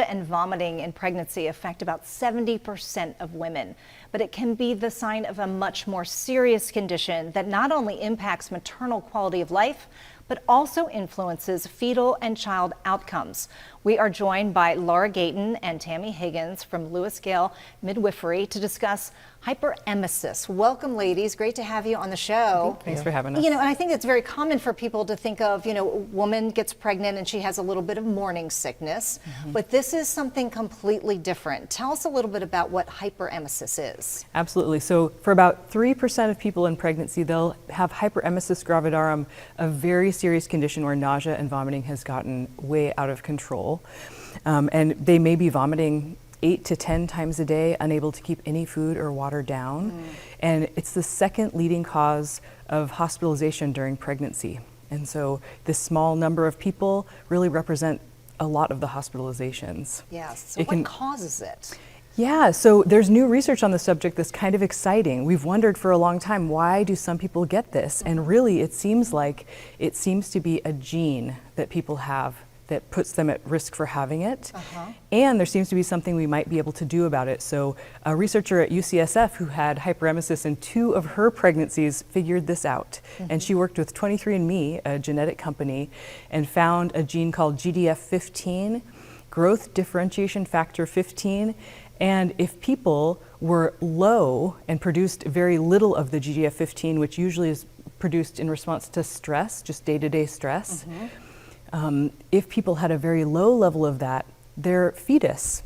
And vomiting in pregnancy affect about 70% of women, but it can be the sign of a much more serious condition that not only impacts maternal quality of life, but also influences fetal and child outcomes. We are joined by Laura Gayton and Tammy Higgins from Lewis Gale Midwifery to discuss hyperemesis. Welcome, ladies. Great to have you on the show. Thanks for having us. You know, and I think it's very common for people to think of, you know, a woman gets pregnant and she has a little bit of morning sickness, but this is something completely different. Tell us a little bit about what hyperemesis is. Absolutely. So for about 3% of people in pregnancy, they'll have hyperemesis gravidarum, a very serious condition where nausea and vomiting has gotten way out of control. And they may be vomiting 8 to 10 times a day, unable to keep any food or water down. And it's the second leading cause of hospitalization during pregnancy. And so this small number of people really represent a lot of the hospitalizations. Yes, so what causes it? Yeah, so there's new research on the subject that's kind of exciting. We've wondered for a long time, why do some people get this? And really it seems to be a gene that people have that puts them at risk for having it. And there seems to be something we might be able to do about it. So a researcher at UCSF who had hyperemesis in 2 of her pregnancies figured this out. And she worked with 23andMe, a genetic company, and found a gene called GDF15, growth differentiation factor 15. And if people were low and produced very little of the GDF15, which usually is produced in response to stress, just day-to-day stress, if people had a very low level of that, their fetus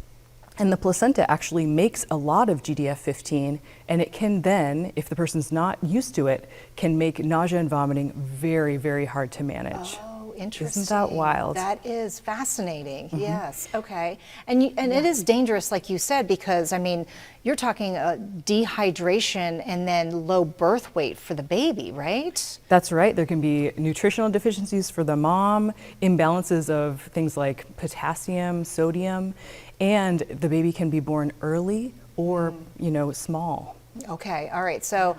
and the placenta actually makes a lot of GDF15, and it can then, if the person's not used to it, can make nausea and vomiting very, very hard to manage. Oh, interesting. Isn't that wild? That is fascinating. Yes. Okay. And it is dangerous, like you said, because I mean, you're talking dehydration and then low birth weight for the baby, right? That's right. There can be nutritional deficiencies for the mom, imbalances of things like potassium, sodium, and the baby can be born early or, you know, small. Okay. All right. So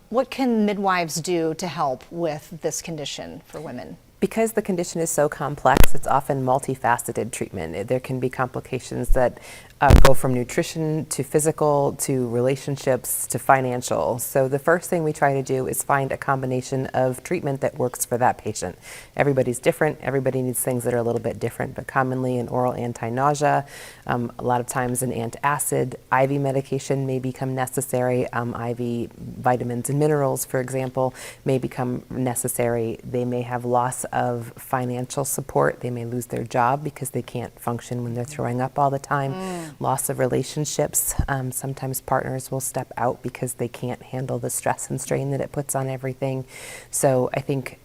what can midwives do to help with this condition for women? Because the condition is so complex, it's often multifaceted treatment. There can be complications that go from nutrition to physical to relationships to financial. So the first thing we try to do is find a combination of treatment that works for that patient. Everybody's different. Everybody needs things that are a little bit different, but commonly an oral anti-nausea, a lot of times an antacid, IV medication may become necessary. IV vitamins and minerals, for example, may become necessary. They may have loss of financial support. They may lose their job because they can't function when they're throwing up all the time. Loss of relationships. Sometimes partners will step out because they can't handle the stress and strain that it puts on everything. So I think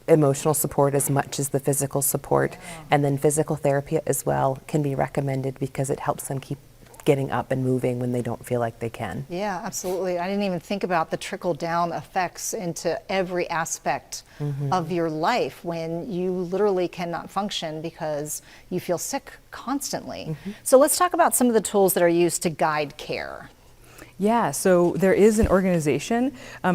emotional support as much as the physical support, and then physical therapy as well can be recommended because it helps them keep getting up and moving when they don't feel like they can. Yeah, absolutely. I didn't even think about the trickle-down effects into every aspect of your life when you literally cannot function because you feel sick constantly. So let's talk about some of the tools that are used to guide care. Yeah, so there is an organization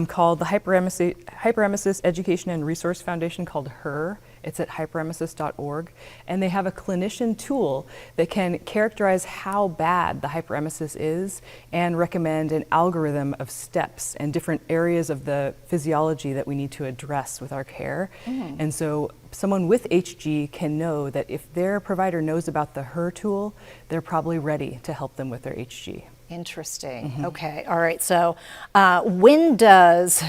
called the Hyperemesis Education and Resource Foundation called HER. It's at hyperemesis.org, and they have a clinician tool that can characterize how bad the hyperemesis is and recommend an algorithm of steps and different areas of the physiology that we need to address with our care. And so someone with HG can know that if their provider knows about the HER tool, they're probably ready to help them with their HG. Interesting. Okay. All right. So when does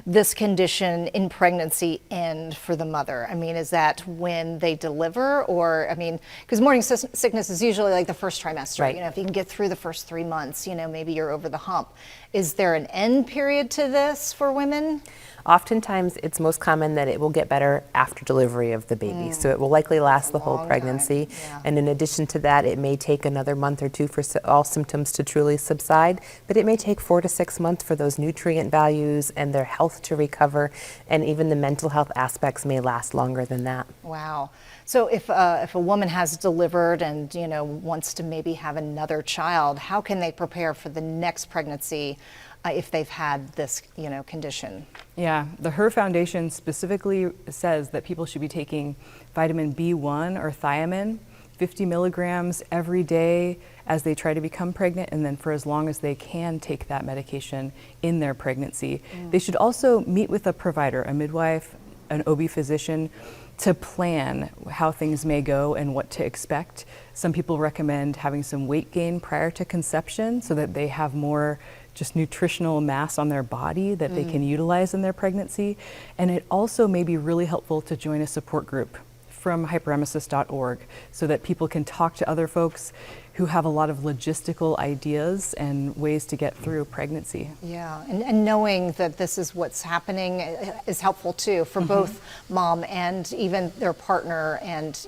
this condition in pregnancy end for the mother? I mean, is that when they deliver, or, I mean, because morning sickness is usually like the first trimester. Right. You know, if you can get through the first 3 months, you know, maybe you're over the hump. Is there an end period to this for women? Oftentimes, it's most common that it will get better after delivery of the baby. So it will likely last the whole pregnancy. And in addition to that, it may take another month or two for all symptoms to truly subside, but it may take 4 to 6 months for those nutrient values and their health to recover, and even the mental health aspects may last longer than that. Wow. So if a woman has delivered and, you know, wants to maybe have another child, how can they prepare for the next pregnancy if they've had this, you know, condition? Yeah, the HER Foundation specifically says that people should be taking vitamin B1 or thiamine 50 milligrams every day as they try to become pregnant, and then for as long as they can take that medication in their pregnancy. They should also meet with a provider, a midwife, an OB physician, to plan how things may go and what to expect. Some people recommend having some weight gain prior to conception so that they have more just nutritional mass on their body that they can utilize in their pregnancy. And it also may be really helpful to join a support group from hyperemesis.org so that people can talk to other folks who have a lot of logistical ideas and ways to get through pregnancy. Yeah, and knowing that this is what's happening is helpful too for both mom and even their partner, and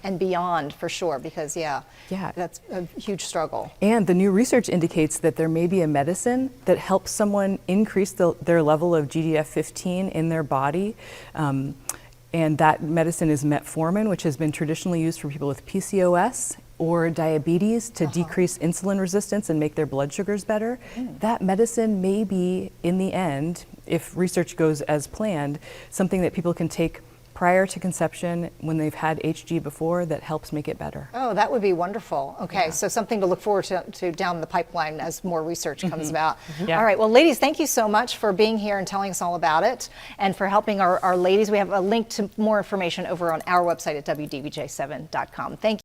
and beyond, for sure, because that's a huge struggle. And the new research indicates that there may be a medicine that helps someone increase their level of GDF-15 in their body. And that medicine is metformin, which has been traditionally used for people with PCOS or diabetes to decrease insulin resistance and make their blood sugars better. That medicine may be, in the end, if research goes as planned, something that people can take prior to conception when they've had HG before that helps make it better. Oh, that would be wonderful. Okay, so something to look forward to down the pipeline as more research comes about. Yeah. All right, well, ladies, thank you so much for being here and telling us all about it, and for helping our ladies. We have a link to more information over on our website at wdbj7.com. Thank you.